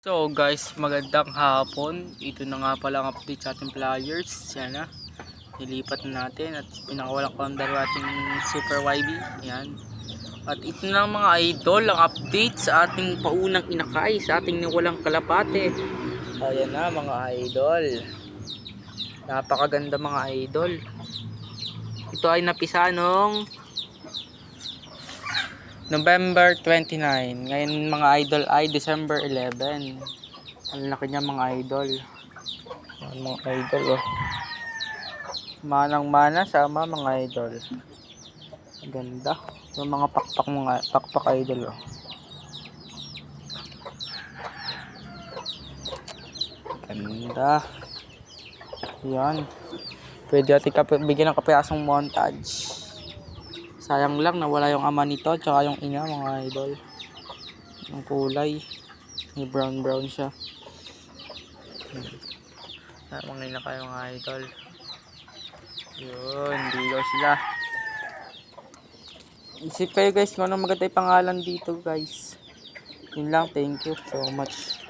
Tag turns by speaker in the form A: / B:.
A: So guys, magandang hapon. Ito na nga pala ang update sa ating players. Sana nilipat na natin at pinakawalan ko ang dalawa ating Super YB. Yan. At ito na mga idol, ang update sa ating paunang inakay, sa ating nawalang kalapate. Ayan na mga idol. Napakaganda mga idol. Ito ay napisa nung November 29. Ngayon mga idol ay December 11. Ang laki niya mga idol. Yan mga idol oh. Manang mana sama mga idol. Ganda. Yung mga pakpak mga pakpak idol oh. Ganda. Yan. Pwede natin bigyan ng kapirasong montage. Sayang lang nawala yung ama nito tsaka yung ina mga idol. Yung kulay. May brown siya. Mga ina kayo mga idol. Yun, dilaw sila. Isip kayo guys kung anong maganda yung pangalan dito guys. Yun lang, thank you so much.